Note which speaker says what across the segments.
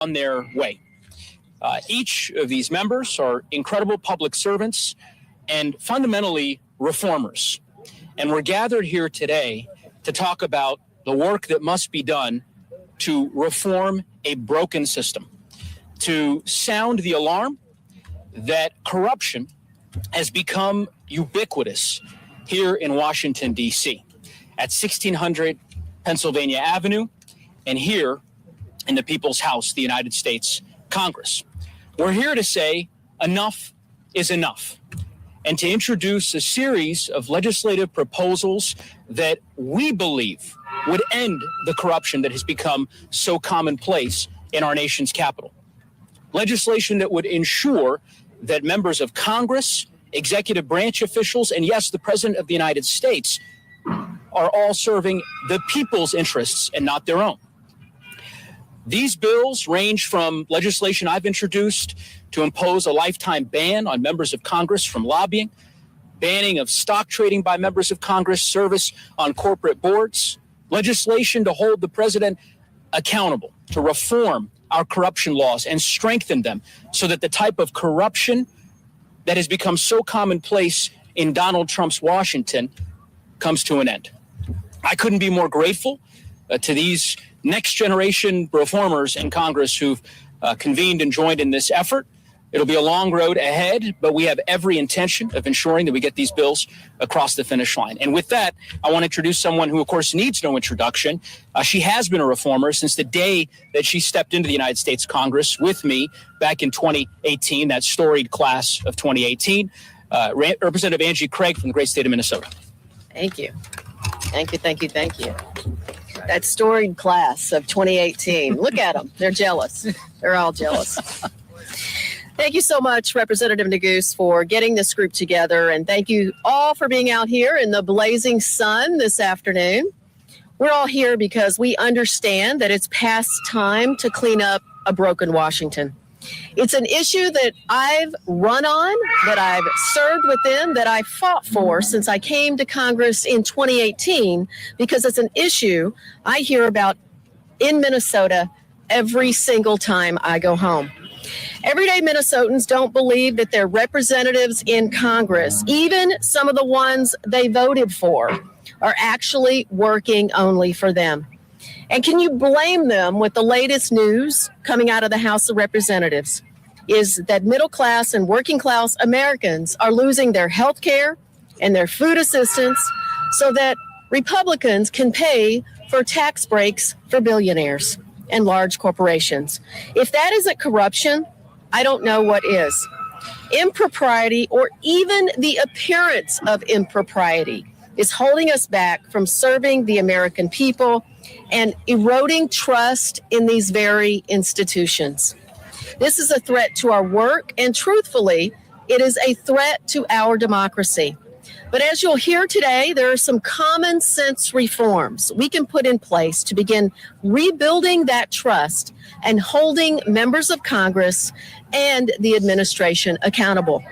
Speaker 1: on their way. Each of these members are incredible public servants and fundamentally reformers. And we're gathered here today to talk about the work that must be done to reform a broken system, to sound the alarm that corruption has become ubiquitous here in Washington, D.C., at 1600 Pennsylvania Avenue and here in the People's House, the United States Congress. We're here to say enough is enough and to introduce a series of legislative proposals that we believe would end the corruption that has become so commonplace in our nation's capital. Legislation that would ensure that members of Congress, executive branch officials, and yes, the President of the United States are all serving the people's interests and not their own. These bills range from legislation I've introduced to impose a lifetime ban on members of Congress from lobbying, banning of stock trading by members of Congress, service on corporate boards, legislation to hold the president accountable, to reform our corruption laws and strengthen them so that the type of corruption that has become so commonplace in Donald Trump's Washington comes to an end. I couldn't be more grateful to these next generation reformers in Congress who've convened and joined in this effort. It'll be a long road ahead, but we have every intention of ensuring that we get these bills across the finish line. And with that, I want to introduce someone who, of course, needs no introduction. She has been a reformer since the day that she stepped into the United States Congress with me back in 2018, that storied class of 2018. Representative Angie Craig from the great state of Minnesota.
Speaker 2: Thank you. Thank you, thank you, thank you. That storied class of 2018. Look at them. They're jealous. They're all jealous. Thank you so much, Representative Neguse, for getting this group together. And thank you all for being out here in the blazing sun this afternoon. We're all here because we understand that it's past time to clean up a broken Washington. It's an issue that I've run on, that I've served within, that I fought for since I came to Congress in 2018, because it's an issue I hear about in Minnesota every single time I go home. Everyday Minnesotans don't believe that their representatives in Congress, even some of the ones they voted for, are actually working only for them. And can you blame them with the latest news coming out of the House of Representatives is that middle class and working class Americans are losing their health care and their food assistance so that Republicans can pay for tax breaks for billionaires and large corporations. If that isn't corruption, I don't know what is. Impropriety, or even the appearance of impropriety, is holding us back from serving the American people and eroding trust in these very institutions. This is a threat to our work, and truthfully, it is a threat to our democracy. But as you'll hear today, there are some common sense reforms we can put in place to begin rebuilding that trust and holding members of Congress and the administration accountable.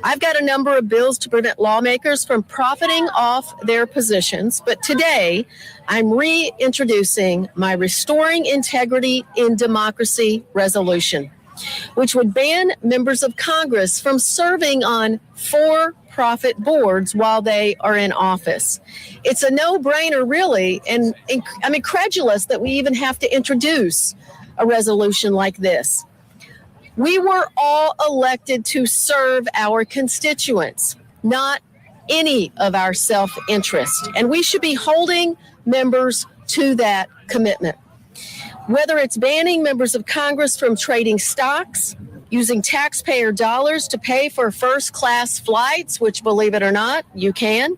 Speaker 2: I've got a number of bills to prevent lawmakers from profiting off their positions, but today I'm reintroducing my Restoring Integrity in Democracy resolution, which would ban members of Congress from serving on for-profit boards while they are in office. It's a no-brainer, really, and I'm incredulous that we even have to introduce a resolution like this. We were all elected to serve our constituents, not any of our self-interest, and we should be holding members to that commitment. Whether it's banning members of Congress from trading stocks, using taxpayer dollars to pay for first-class flights, which, believe it or not, you can,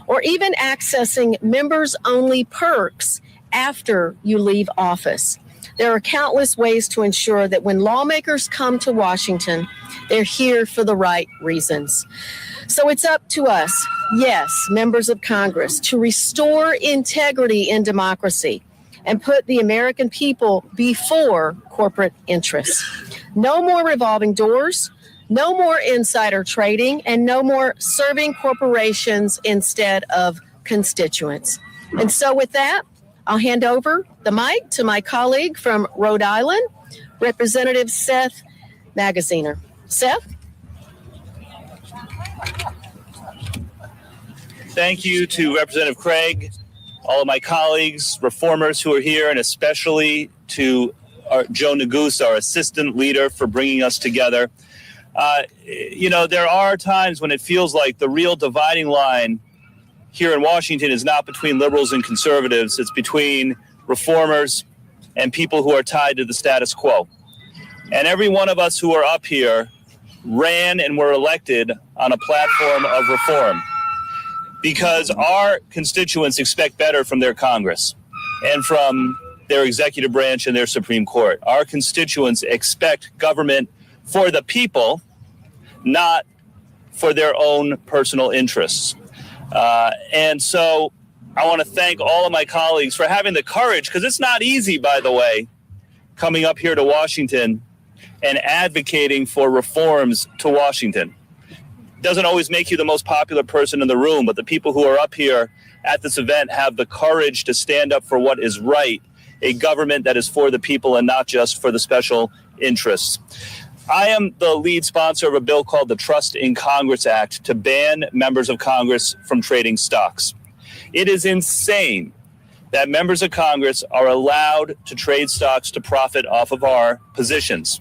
Speaker 2: or even accessing members-only perks after you leave office. There are countless ways to ensure that when lawmakers come to Washington, they're here for the right reasons. So it's up to us, yes, members of Congress, to restore integrity in democracy and put the American people before corporate interests. No more revolving doors, no more insider trading, and no more serving corporations instead of constituents. And so with that, I'll hand over the mic to my colleague from Rhode Island, Representative Seth Magaziner. Seth?
Speaker 3: Thank you to Representative Craig, all of my colleagues, reformers who are here, and especially to Joe Neguse, our assistant leader, for bringing us together. There are times when it feels like the real dividing line here in Washington is not between liberals and conservatives. It's between reformers and people who are tied to the status quo. And every one of us who are up here ran and were elected on a platform of reform because our constituents expect better from their Congress and from their executive branch and their Supreme Court. Our constituents expect government for the people, not for their own personal interests. And so I want to thank all of my colleagues for having the courage, because it's not easy, by the way, coming up here to Washington and advocating for reforms to Washington. It doesn't always make you the most popular person in the room, but the people who are up here at this event have the courage to stand up for what is right, a government that is for the people and not just for the special interests. I am the lead sponsor of a bill called the Trust in Congress Act to ban members of Congress from trading stocks. It is insane that members of Congress are allowed to trade stocks to profit off of our positions.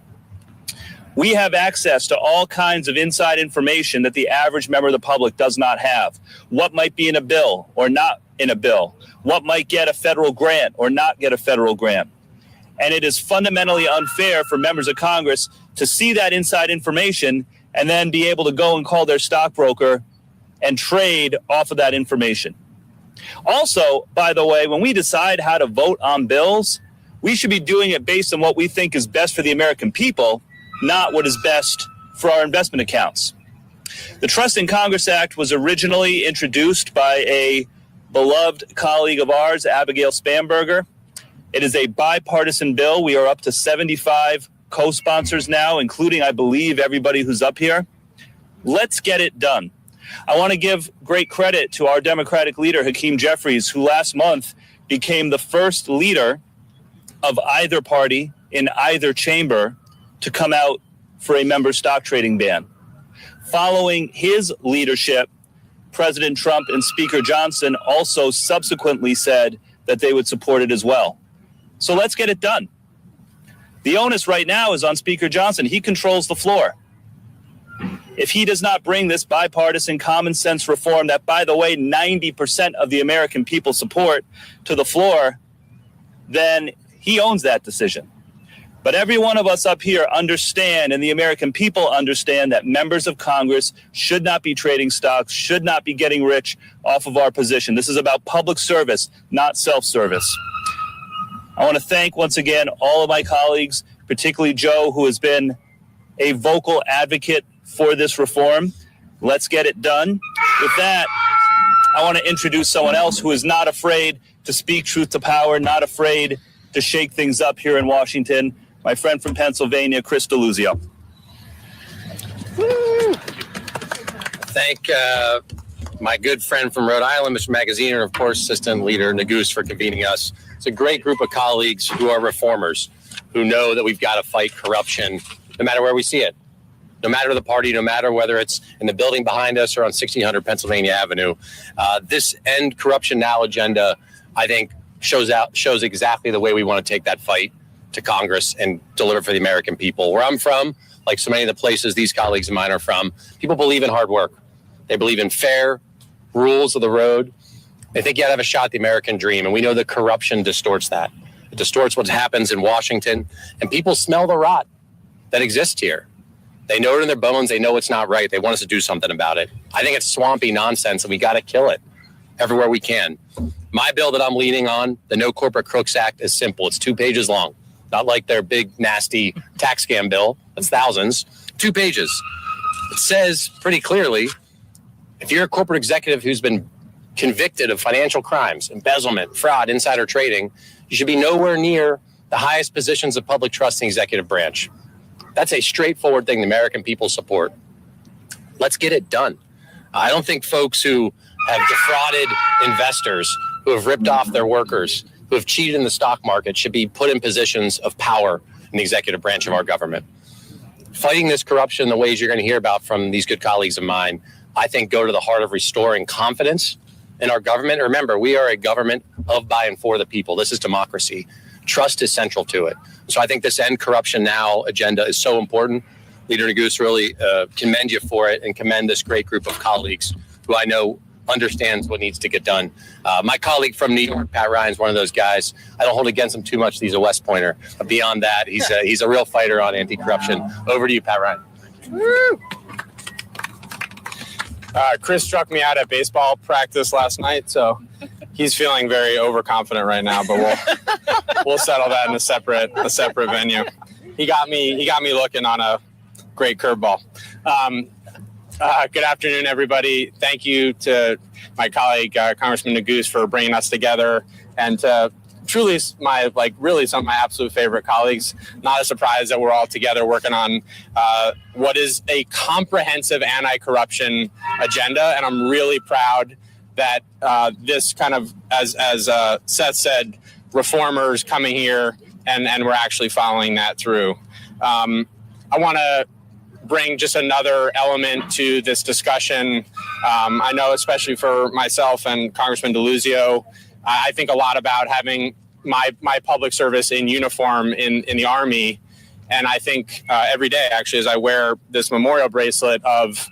Speaker 3: We have access to all kinds of inside information that the average member of the public does not have. What might be in a bill or not in a bill? What might get a federal grant or not get a federal grant? And it is fundamentally unfair for members of Congress to see that inside information and then be able to go and call their stockbroker and trade off of that information. Also, by the way, when we decide how to vote on bills, we should be doing it based on what we think is best for the American people, not what is best for our investment accounts. The Trust in Congress Act was originally introduced by a beloved colleague of ours, Abigail Spanberger. It is a bipartisan bill. We are up to 75 co-sponsors now, including, I believe, everybody who's up here. Let's get it done. I want to give great credit to our Democratic leader, Hakeem Jeffries, who last month became the first leader of either party in either chamber to come out for a member stock trading ban. Following his leadership, President Trump and Speaker Johnson also subsequently said that they would support it as well. So let's get it done. The onus right now is on Speaker Johnson. He controls the floor. If he does not bring this bipartisan common sense reform that, by the way, 90% of the American people support to the floor, then he owns that decision. But every one of us up here understand, and the American people understand, that members of Congress should not be trading stocks, should not be getting rich off of our position. This is about public service, not self-service. I want to thank once again all of my colleagues, particularly Joe, who has been a vocal advocate for this reform. Let's get it done. With that, I want to introduce someone else who is not afraid to speak truth to power, not afraid to shake things up here in Washington. My friend from Pennsylvania, Chris Deluzio.
Speaker 4: Thank my good friend from Rhode Island, Mr. Magaziner, and of course, Assistant Leader Neguse for convening us. It's a great group of colleagues who are reformers, who know that we've got to fight corruption no matter where we see it. No matter the party, no matter whether it's in the building behind us or on 1600 Pennsylvania Avenue. This End Corruption Now agenda, I think, shows exactly the way we want to take that fight to Congress and deliver for the American people. Where I'm from, like so many of the places these colleagues of mine are from, people believe in hard work. They believe in fair rules of the road. They think you have a shot at the American dream, and we know that corruption distorts that. It distorts what happens in Washington, and people smell the rot that exists here. They know it in their bones. They know it's not right. They want us to do something about it. I think it's swampy nonsense, and we got to kill it everywhere we can. My bill that I'm leading on, the No Corporate Crooks Act, is simple. It's 2 pages long, not like their big, nasty tax scam bill. That's thousands. 2 pages. It says pretty clearly, if you're a corporate executive who's been convicted of financial crimes, embezzlement, fraud, insider trading, you should be nowhere near the highest positions of public trust in the executive branch. That's a straightforward thing the American people support. Let's get it done. I don't think folks who have defrauded investors, who have ripped off their workers, who have cheated in the stock market should be put in positions of power in the executive branch of our government. Fighting this corruption, the ways you're going to hear about from these good colleagues of mine, I think go to the heart of restoring confidence in our government. Remember, we are a government of, by, and for the people. This is democracy. Trust is central to it. So I think this End Corruption Now agenda is so important. Leader Neguse, really commend you for it and commend this great group of colleagues who I know understands what needs to get done. My colleague from New York, Pat Ryan's one of those guys. I don't hold against him too much. He's a West Pointer. Beyond that, he's a real fighter on anti-corruption. Over to you, Pat Ryan.
Speaker 5: Woo! Chris struck me out at baseball practice last night, so he's feeling very overconfident right now. But we'll settle that in a separate venue. He got me looking on a great curveball. Good afternoon, everybody. Thank you to my colleague, Congressman Neguse, for bringing us together, and to truly some of my absolute favorite colleagues. Not a surprise that we're all together working on what is a comprehensive anti-corruption agenda, and I'm really proud that this kind of, as Seth said, reformers coming here, and we're actually following that through. I want to bring just another element to this discussion. I know, especially for myself and Congressman DeLuzio, I think a lot about having my public service in uniform in the Army. And I think every day, actually, as I wear this memorial bracelet of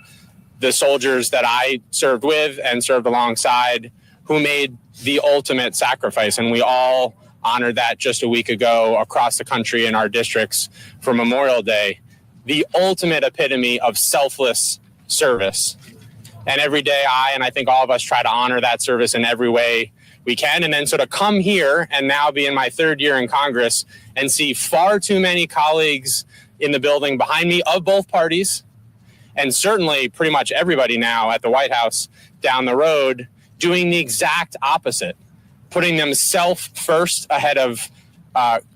Speaker 5: the soldiers that I served with and served alongside, who made the ultimate sacrifice. And we all honored that just a week ago across the country in our districts for Memorial Day. The ultimate epitome of selfless service. And every day I think all of us try to honor that service in every way we can. And then so to come here and now be in my third year in Congress and see far too many colleagues in the building behind me of both parties, and certainly pretty much everybody now at the White House down the road, doing the exact opposite, putting themselves first ahead of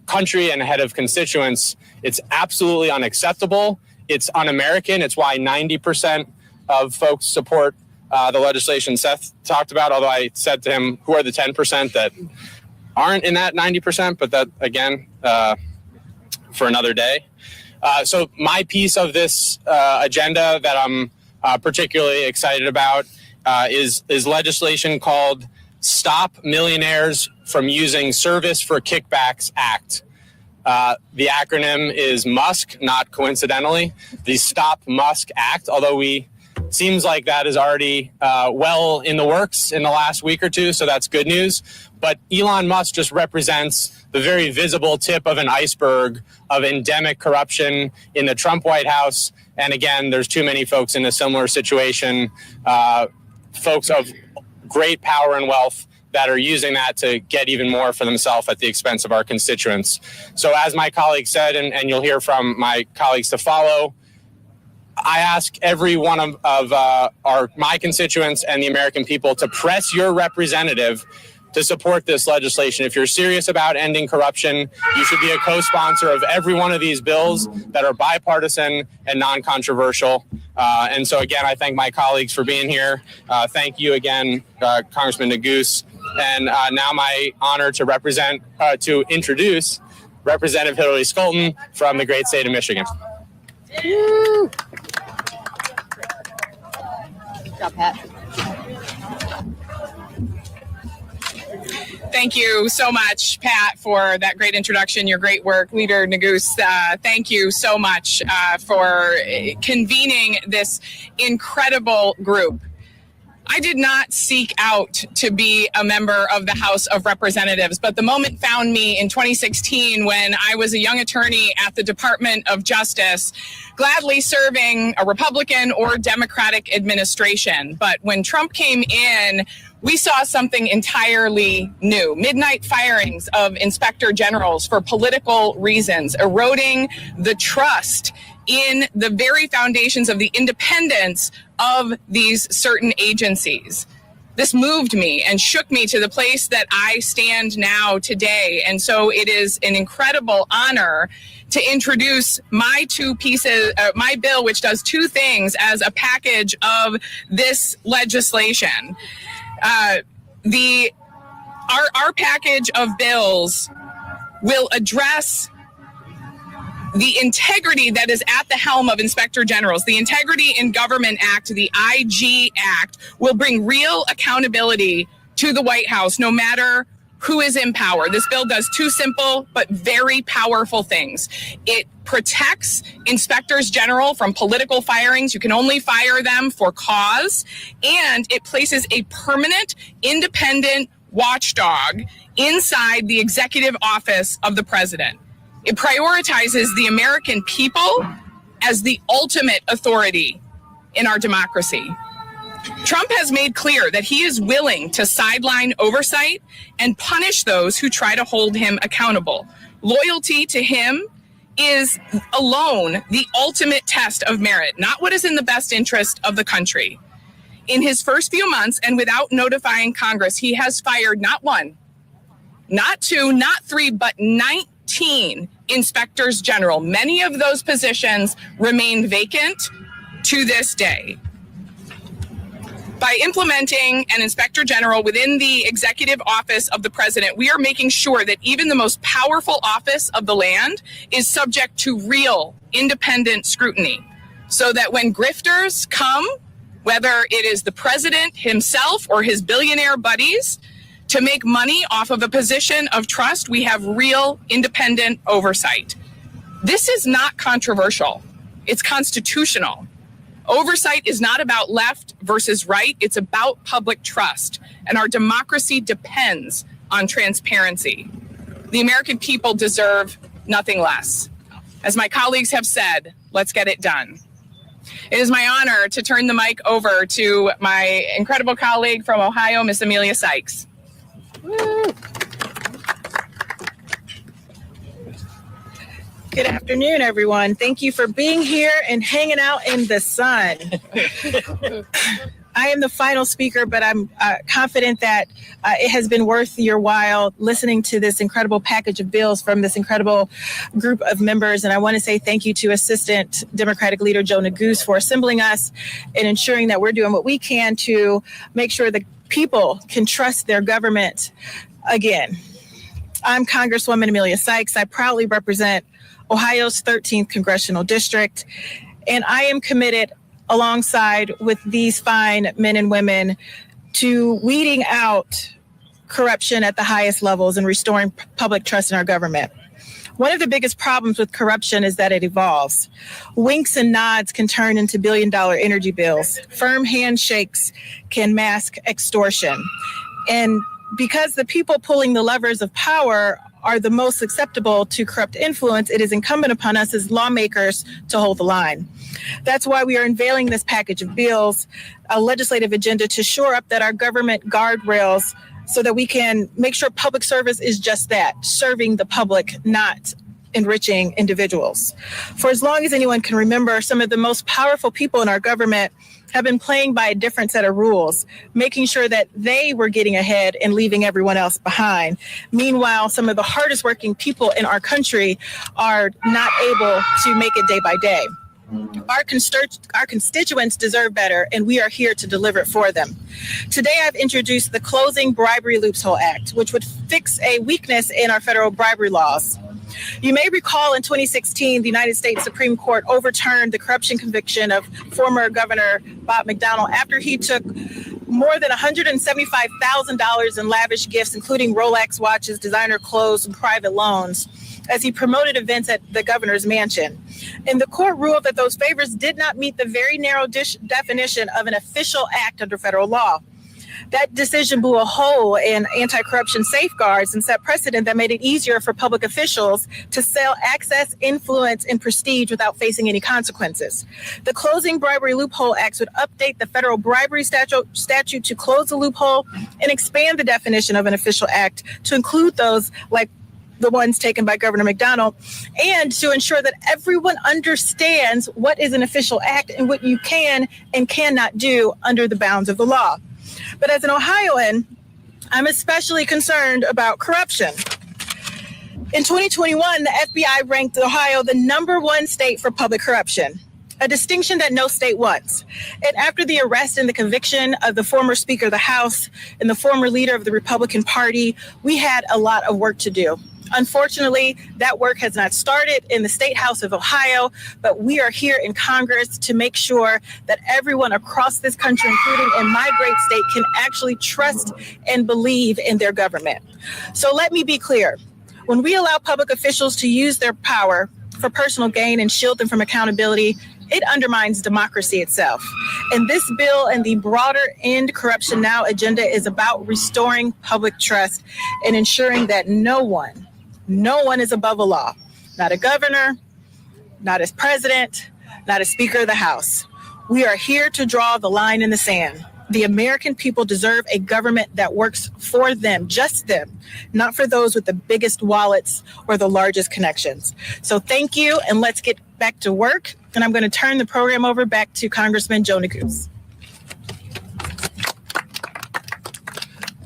Speaker 5: country and ahead of constituents. It's absolutely unacceptable. It's un-American. It's why 90% of folks support the legislation Seth talked about, although I said to him, who are the 10% that aren't in that 90%? But that, again, for another day. So my piece of this agenda that I'm particularly excited about is legislation called Stop Millionaires from Using Service for Kickbacks Act. The acronym is MUSK, not coincidentally, the Stop Musk Act, although seems like that is already well in the works in the last week or two, so that's good news. But Elon Musk just represents the very visible tip of an iceberg of endemic corruption in the Trump White House. And again, there's too many folks in a similar situation, folks of great power and wealth that are using that to get even more for themselves at the expense of our constituents. So as my colleague said, and you'll hear from my colleagues to follow, I ask every one of my constituents and the American people to press your representative to support this legislation. If you're serious about ending corruption, you should be a co-sponsor of every one of these bills that are bipartisan and non-controversial. And so again, I thank my colleagues for being here. Thank you again, Congressman Neguse. And now my honor to introduce Representative Hillary Scholten from the great state of Michigan.
Speaker 2: Woo! Good job, Pat.
Speaker 6: Thank you so much, Pat, for that great introduction, your great work. Leader Neguse, thank you so much for convening this incredible group. I did not seek out to be a member of the House of Representatives, but the moment found me in 2016 when I was a young attorney at the Department of Justice, gladly serving a Republican or Democratic administration. But when Trump came in, we saw something entirely new. Midnight firings of inspector generals for political reasons, eroding the trust in the very foundations of the independence of these certain agencies. This moved me and shook me to the place that I stand now today. And so it is an incredible honor to introduce my my bill, which does two things as a package of this legislation. Our package of bills will address the integrity that is at the helm of inspector generals, the Integrity in Government Act, the IG Act, will bring real accountability to the White House, no matter who is in power. This bill does two simple but very powerful things. It protects inspectors general from political firings. You can only fire them for cause. And it places a permanent, independent watchdog inside the executive office of the president. It prioritizes the American people as the ultimate authority in our democracy. Trump has made clear that he is willing to sideline oversight and punish those who try to hold him accountable. Loyalty to him is alone the ultimate test of merit, not what is in the best interest of the country. In his first few months and without notifying Congress, he has fired not one, not two, not three, but 19 inspectors general. Many of those positions remain vacant to this day. By implementing an inspector general within the executive office of the president, we are making sure that even the most powerful office of the land is subject to real independent scrutiny, so that when grifters come, whether it is the president himself or his billionaire buddies, to make money off of a position of trust, we have real independent oversight. This is not controversial. It's constitutional. Oversight is not about left versus right. It's about public trust. And our democracy depends on transparency. The American people deserve nothing less. As my colleagues have said, let's get it done. It is my honor to turn the mic over to my incredible colleague from Ohio, Miss Amelia Sykes.
Speaker 7: Woo. Good afternoon, everyone. Thank you for being here and hanging out in the sun. I am the final speaker, but I'm confident that it has been worth your while listening to this incredible package of bills from this incredible group of members. And I want to say thank you to Assistant Democratic Leader Joe Neguse for assembling us and ensuring that we're doing what we can to make sure that people can trust their government again. I'm Congresswoman Amelia Sykes. I proudly represent Ohio's 13th Congressional District, and I am committed alongside with these fine men and women to weeding out corruption at the highest levels and restoring public trust in our government. One of the biggest problems with corruption is that it evolves. Winks and nods can turn into billion-dollar energy bills. Firm handshakes can mask extortion. And because the people pulling the levers of power are the most susceptible to corrupt influence, it is incumbent upon us as lawmakers to hold the line. That's why we are unveiling this package of bills, a legislative agenda to shore up that our government guardrails so that we can make sure public service is just that, serving the public, not enriching individuals. For as long as anyone can remember, some of the most powerful people in our government have been playing by a different set of rules, making sure that they were getting ahead and leaving everyone else behind. Meanwhile, some of the hardest working people in our country are not able to make it day by day. Our constituents deserve better, and we are here to deliver it for them. Today, I've introduced the Closing Bribery Loophole Act, which would fix a weakness in our federal bribery laws. You may recall in 2016, the United States Supreme Court overturned the corruption conviction of former Governor Bob McDonnell after he took more than $175,000 in lavish gifts, including Rolex watches, designer clothes, and private loans, as he promoted events at the governor's mansion. And the court ruled that those favors did not meet the very narrow definition of an official act under federal law. That decision blew a hole in anti-corruption safeguards and set precedent that made it easier for public officials to sell access, influence, and prestige without facing any consequences. The Closing Bribery Loophole Act would update the federal bribery statute to close the loophole and expand the definition of an official act to include those like the ones taken by Governor McDonnell, and to ensure that everyone understands what is an official act and what you can and cannot do under the bounds of the law. But as an Ohioan, I'm especially concerned about corruption. In 2021, the FBI ranked Ohio the #1 state for public corruption, a distinction that no state wants. And after the arrest and the conviction of the former Speaker of the House and the former leader of the Republican Party, we had a lot of work to do. Unfortunately, that work has not started in the State House of Ohio, but we are here in Congress to make sure that everyone across this country, including in my great state, can actually trust and believe in their government. So let me be clear. When we allow public officials to use their power for personal gain and shield them from accountability, it undermines democracy itself. And this bill and the broader End Corruption Now agenda is about restoring public trust and ensuring that no one is above the law. Not a governor, not a president, not a Speaker of the House. We are here to draw the line in the sand. The American people deserve a government that works for them, just them, not for those with the biggest wallets or the largest connections. So thank you, and let's get back to work. And I'm going to turn the program over back to Congressman Joe Neguse.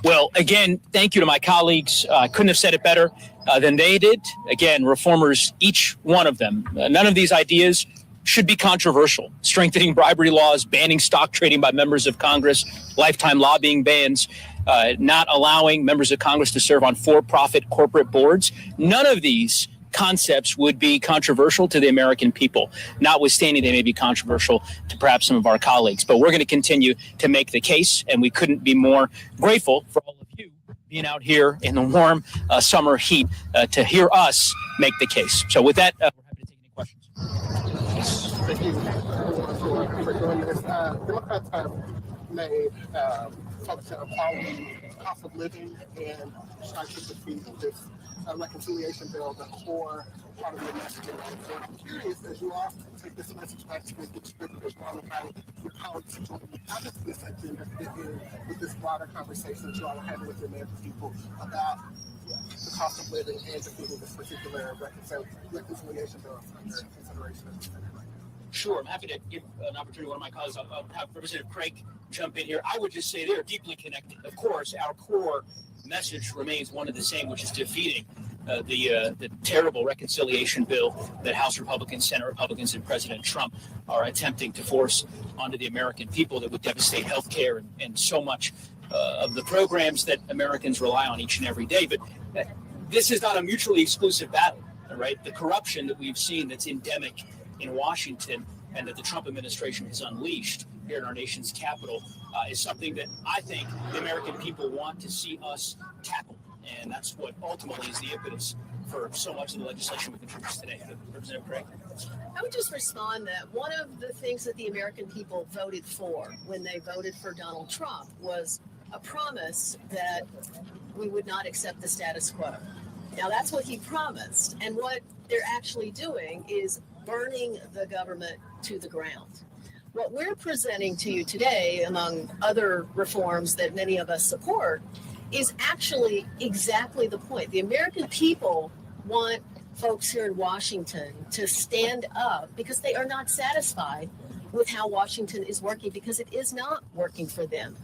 Speaker 1: Well, again, thank you to my colleagues. I couldn't have said it better than they did. Again, reformers, each one of them. None of these ideas should be controversial. Strengthening bribery laws, banning stock trading by members of Congress, lifetime lobbying bans, not allowing members of Congress to serve on for-profit corporate boards. None of these concepts would be controversial to the American people, notwithstanding they may be controversial to perhaps some of our colleagues. But we're going to continue to make the case, and we couldn't be more grateful for all of you being out here in the warm summer heat to hear us make the case. So with that, we're happy to take any questions.
Speaker 8: Thank you for joining us. Democrats have made focus on quality, cost of living, and trying to defeat this reconciliation bill, the core part of your messaging. So I'm curious, as you all take this message back to the distributors, your colleagues, how does this agenda fit in with this broader conversation that you all are having with the American people about the cost of living and defeating this particular reconciliation bill under consideration?
Speaker 1: Sure, I'm happy to give an opportunity to one of my colleagues. I'll have Representative Craig jump in here. I would just say they're deeply connected. Of course, our core message remains one and the same, which is defeating the terrible reconciliation bill that House Republicans, Senate Republicans, and President Trump are attempting to force onto the American people that would devastate health care and so much of the programs that Americans rely on each and every day. But this is not a mutually exclusive battle, right? The corruption that we've seen that's endemic in Washington and that the Trump administration has unleashed here in our nation's capital is something that I think the American people want to see us tackle. And that's what ultimately is the impetus for so much of the legislation we've introduced today. Representative Craig?
Speaker 2: I would just respond that one of the things that the American people voted for when they voted for Donald Trump was a promise that we would not accept the status quo. Now, that's what he promised. And what they're actually doing is burning the government to the ground. What we're presenting to you today, among other reforms that many of us support, is actually exactly the point. The American people want folks here in Washington to stand up because they are not satisfied with how Washington is working, because it is not working for them.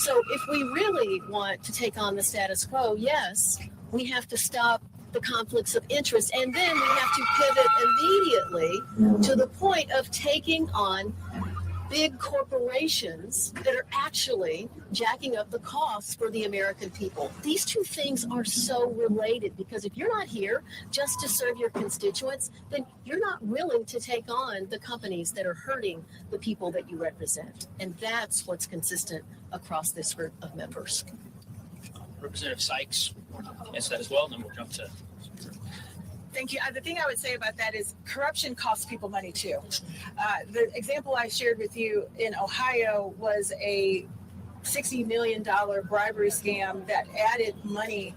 Speaker 2: So if we really want to take on the status quo, yes, we have to stop the conflicts of interest, and then we have to pivot immediately to the point of taking on big corporations that are actually jacking up the costs for the American people. These two things are so related, because if you're not here just to serve your constituents, then you're not willing to take on the companies that are hurting the people that you represent. And that's what's consistent across this group of members.
Speaker 1: Representative Sykes answer that as well, and then we'll jump to.
Speaker 7: Thank you. The thing I would say about that is corruption costs people money too. The example I shared with you in Ohio was a $60 million bribery scam that added money,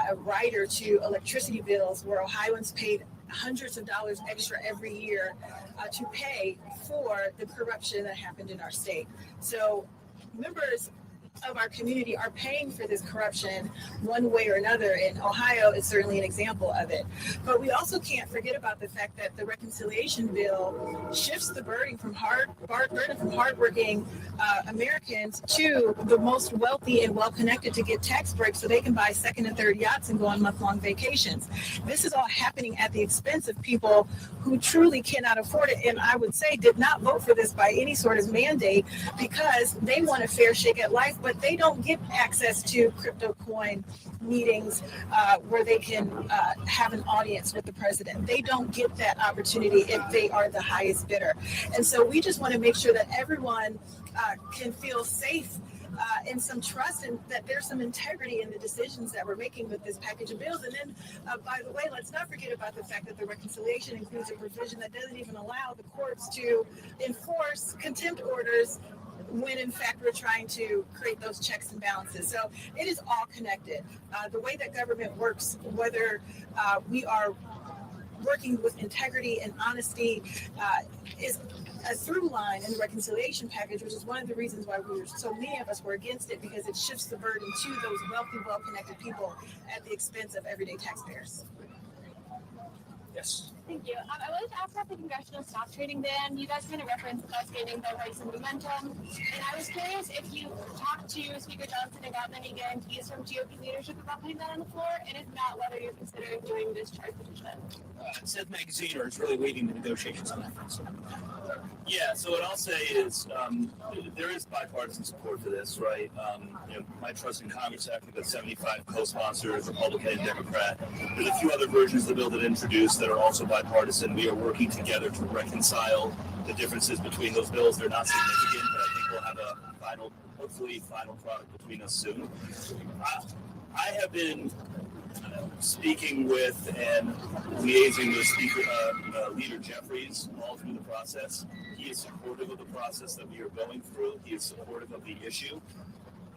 Speaker 7: a rider to electricity bills, where Ohioans paid hundreds of dollars extra every year to pay for the corruption that happened in our state. So members of our community are paying for this corruption one way or another, and Ohio is certainly an example of it. But we also can't forget about the fact that the reconciliation bill shifts the burden from hardworking Americans to the most wealthy and well-connected to get tax breaks so they can buy second and third yachts and go on month-long vacations. This is all happening at the expense of people who truly cannot afford it, and I would say did not vote for this by any sort of mandate, because they want a fair shake at life, but they don't get access to crypto coin meetings where they can have an audience with the president. They don't get that opportunity if they are the highest bidder. And so we just want to make sure that everyone can feel safe and some trust, and that there's some integrity in the decisions that we're making with this package of bills. And then, by the way, let's not forget about the fact that the reconciliation includes a provision that doesn't even allow the courts to enforce contempt orders when in fact we're trying to create those checks and balances. So it is all connected. The way that government works, whether we are working with integrity and honesty, is a through line in the reconciliation package, which is one of the reasons why so many of us were against it, because it shifts the burden to those wealthy, well-connected people at the expense of everyday taxpayers.
Speaker 1: Yes.
Speaker 9: Thank you. I wanted to ask about the congressional stock trading ban. You guys kind of referenced us gaining bipartisan momentum. And I was curious if you talked to Speaker Johnson and gotten any guarantees from GOP leadership about putting that on the floor, and if not, whether you're considering doing this charge petition.
Speaker 1: Seth Magaziner is really leading the negotiations on that front.
Speaker 3: Yeah, so what I'll say is there is bipartisan support for this, right? My trust in Congress, after the 75 co-sponsors, Republican and Democrat. There's a few other versions of the bill that are introduced that are also bipartisan. We are working together to reconcile the differences between those bills. They're not significant, but I think we'll have a hopefully final product between us soon. I have been speaking with and liaising with Leader Jeffries all through the process. He is supportive of the process that we are going through. He is supportive of the issue.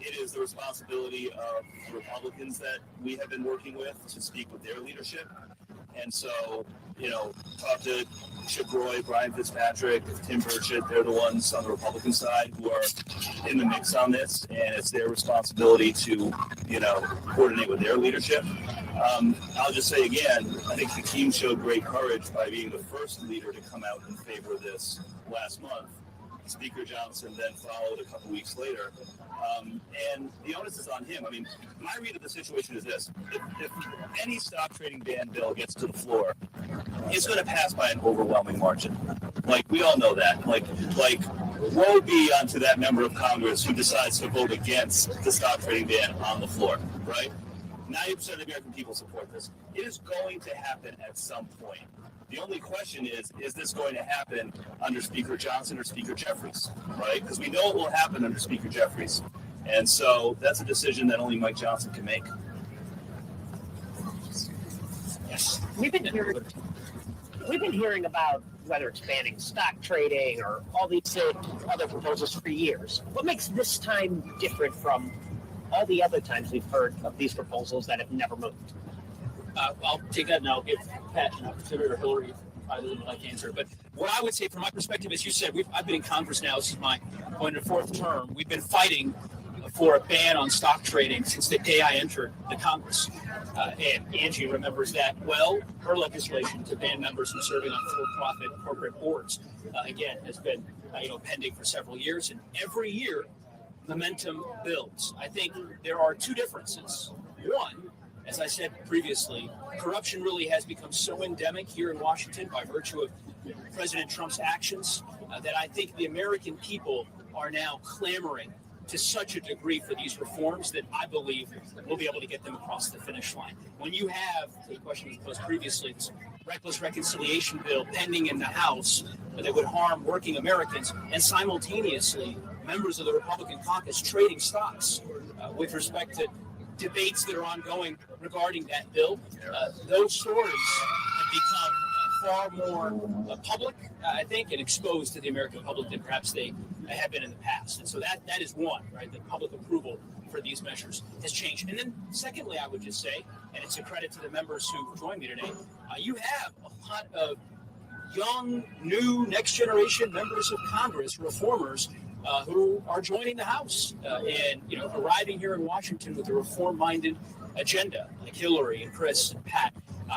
Speaker 3: It is the responsibility of the Republicans that we have been working with to speak with their leadership. And so, talk to Chip Roy, Brian Fitzpatrick, Tim Burchett. They're the ones on the Republican side who are in the mix on this, and it's their responsibility to, coordinate with their leadership. I'll just say again, I think the team showed great courage by being the first leader to come out in favor of this last month. Speaker Johnson then followed a couple weeks later. And the onus is on him. I mean, my read of the situation is this. If any stock trading ban bill gets to the floor, it's going to pass by an overwhelming margin. Like, we all know that. Like, woe be unto that member of Congress who decides to vote against the stock trading ban on the floor, right? 90% of the American people support this. It is going to happen at some point. The only question is this going to happen under Speaker Johnson or Speaker Jeffries, right? Because we know it will happen under Speaker Jeffries. And so that's a decision that only Mike Johnson can make.
Speaker 10: Yes. We've been hearing about whether it's banning stock trading or all these other proposals for years. What makes this time different from all the other times we've heard of these proposals that have never moved?
Speaker 1: I'll take that and I'll give Pat an opportunity, or Hillary, either would like to answer. But what I would say from my perspective, as you said, I've been in Congress now. This is my going to fourth term. We've been fighting for a ban on stock trading since the day I entered the Congress. And Angie remembers that well. Her legislation to ban members from serving on for-profit corporate boards, again, has been pending for several years. And every year, momentum builds. I think there are two differences. One, as I said previously, corruption really has become so endemic here in Washington by virtue of President Trump's actions that I think the American people are now clamoring to such a degree for these reforms that I believe we'll be able to get them across the finish line. When you have, to the question was posed previously, this reckless reconciliation bill pending in the House that would harm working Americans, and simultaneously members of the Republican caucus trading stocks with respect to debates that are ongoing regarding that bill, those stories have become far more public, I think, and exposed to the American public than perhaps they have been in the past. And so that is one, right? The public approval for these measures has changed. And then secondly, I would just say, and it's a credit to the members who joined me today, you have a lot of young, new, next generation members of Congress, reformers, who are joining the House and arriving here in Washington with a reform-minded agenda, like Hillary and Chris and Pat,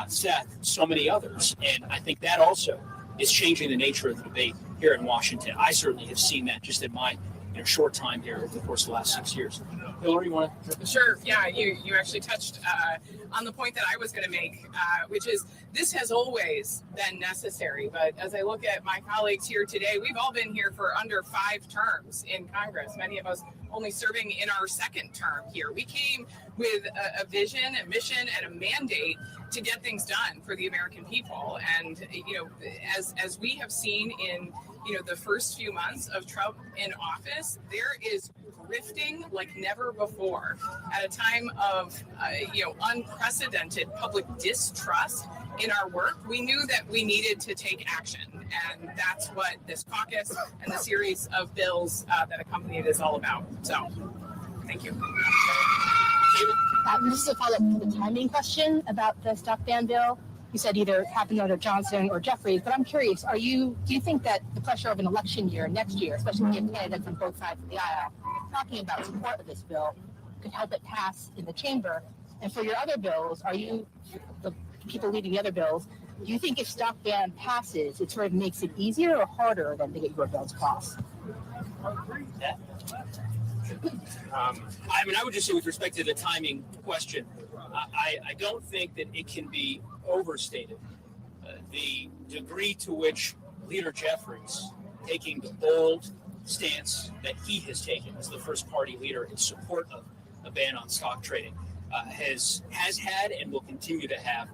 Speaker 1: Seth, so many others. And I think that also is changing the nature of the debate here in Washington. I certainly have seen that just in my short time here over the course of the last 6 years. Hillary, you want to?
Speaker 6: Sure. Yeah, you actually touched on the point that I was going to make, which is this has always been necessary. But as I look at my colleagues here today, we've all been here for under 5 terms in Congress, many of us only serving in our second term here. We came with a vision, a mission, and a mandate to get things done for the American people. And, as we have seen in, the first few months of Trump in office, there is grifting like never before at a time of, unprecedented public distrust in our work. We knew that we needed to take action. And that's what this caucus and the series of bills that accompany it is all about. So, thank you.
Speaker 11: This is a follow-up to the timing question about the stock ban bill. You said either happened under Johnson or Jeffries, but I'm curious, do you think that the pressure of an election year next year, especially when you have candidates on both sides of the aisle, talking about support of this bill, could help it pass in the chamber? And for your other bills, are you, the people leading the other bills, do you think if stock ban passes, it sort of makes it easier or harder than to get your bills passed?
Speaker 1: I would just say with respect to the timing question, I don't think that it can be overstated. The degree to which Leader Jeffries, taking the bold stance that he has taken as the first party leader in support of a ban on stock trading, has had and will continue to have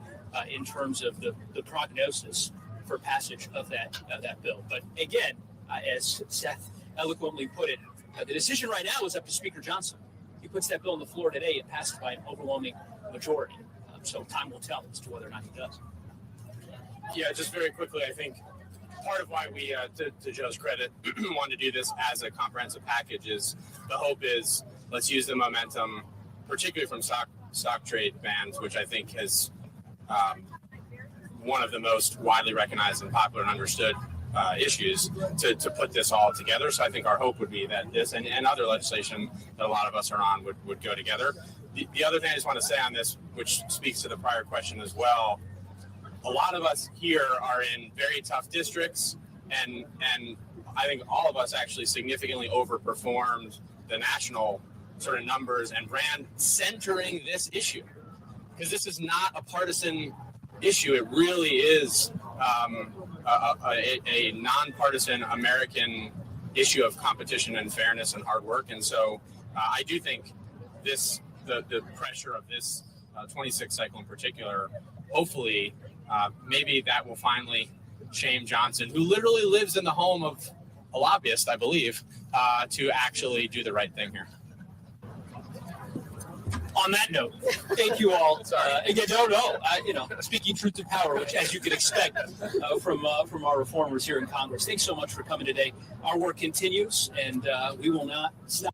Speaker 1: in terms of the prognosis for passage of that bill. But again, as Seth eloquently put it, the decision right now is up to Speaker Johnson. He puts that bill on the floor today, it passes by an overwhelming majority. So time will tell as to whether or not he does.
Speaker 5: Yeah, just very quickly, I think part of why we, to Joe's credit, wanted to do this as a comprehensive package is the hope is let's use the momentum, particularly from stock trade bans, which I think has one of the most widely recognized and popular and understood issues to put this all together. So I think our hope would be that this and other legislation that a lot of us are on would go together. The other thing I just want to say on this, which speaks to the prior question as well, a lot of us here are in very tough districts, and I think all of us actually significantly overperformed the national sort of numbers and ran centering this issue, because this is not a partisan issue. It really is a nonpartisan American issue of competition and fairness and hard work. And so I do think the pressure of this 26 cycle in particular, hopefully maybe that will finally shame Johnson, who literally lives in the home of a lobbyist, I believe, to actually do the right thing here.
Speaker 1: On that note, thank you all. Again, speaking truth to power, which, as you can expect from our reformers here in Congress. Thanks so much for coming today. Our work continues, and we will not stop.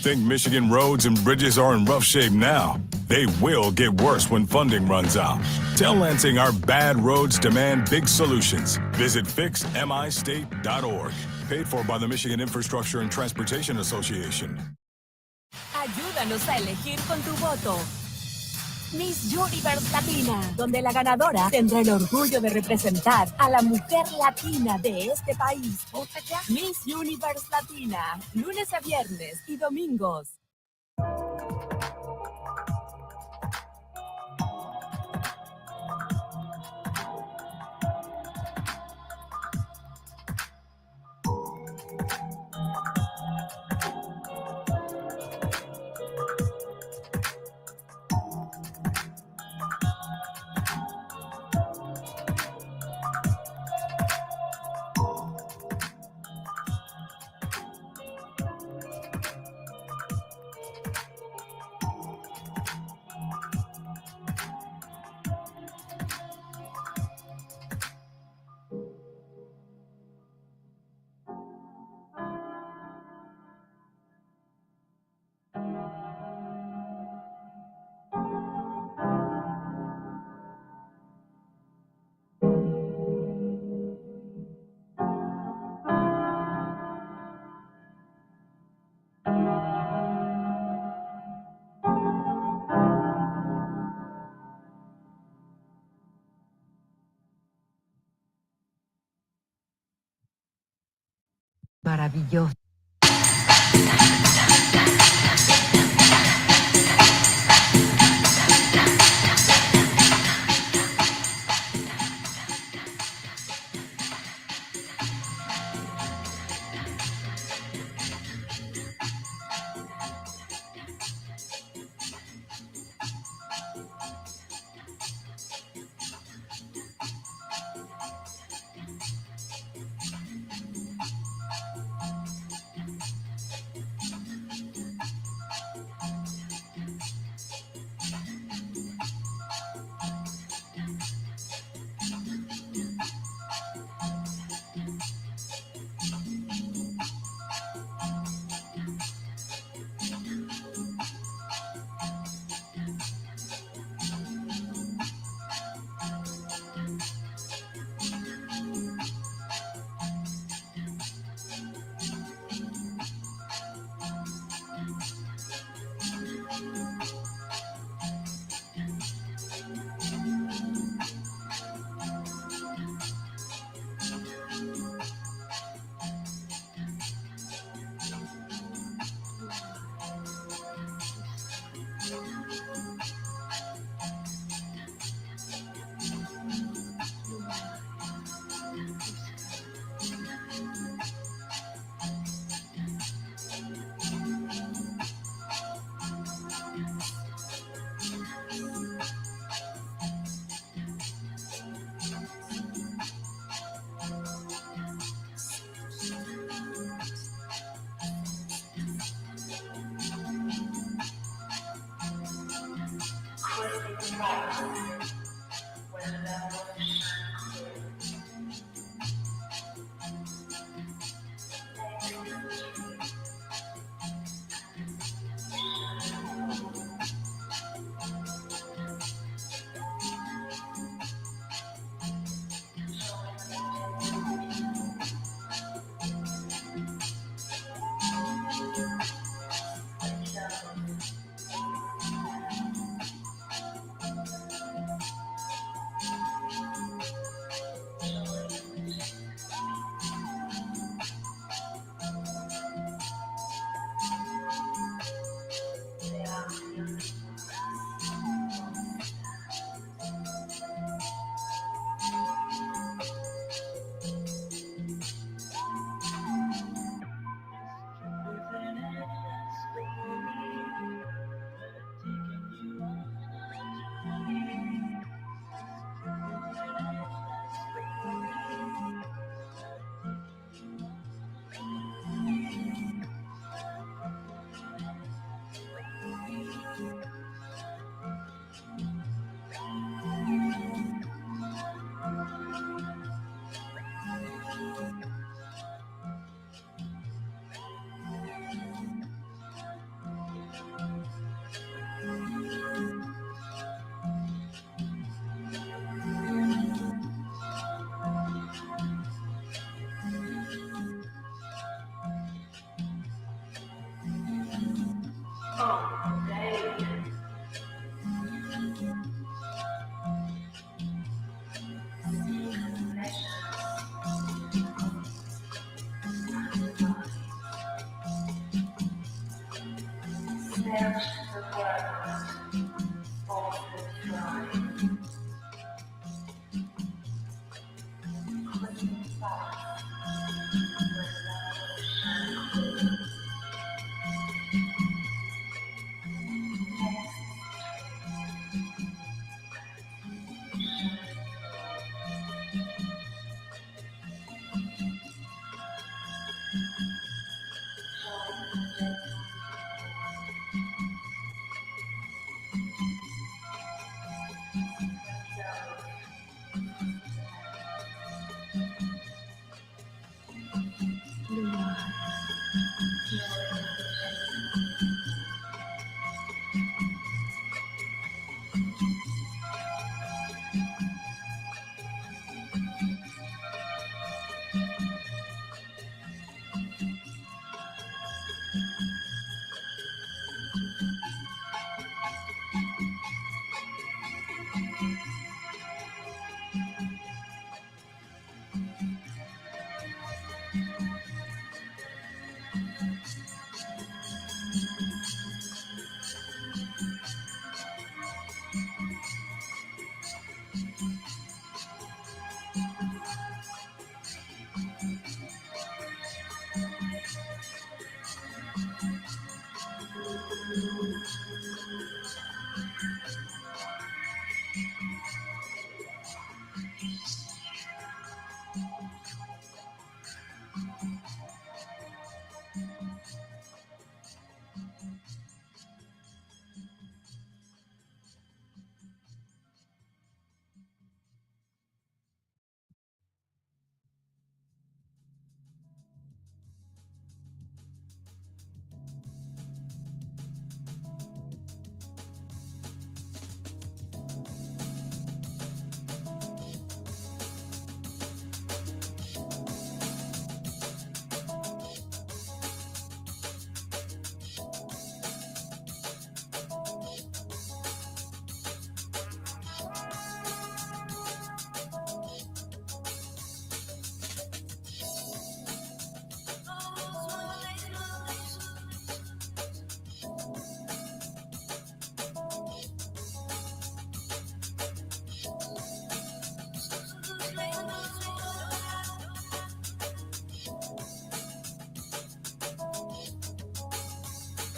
Speaker 12: Think Michigan roads and bridges are in rough shape now? They will get worse when funding runs out. Tell Lansing our bad roads demand big solutions. Visit fixmistate.org. Paid for by the Michigan Infrastructure and Transportation Association.
Speaker 13: Ayúdanos a elegir con tu voto. Miss Universe Latina, donde la ganadora tendrá el orgullo de representar a la mujer latina de este país. Vota ya. Miss Universe Latina, lunes a viernes y domingos.
Speaker 14: maravilloso.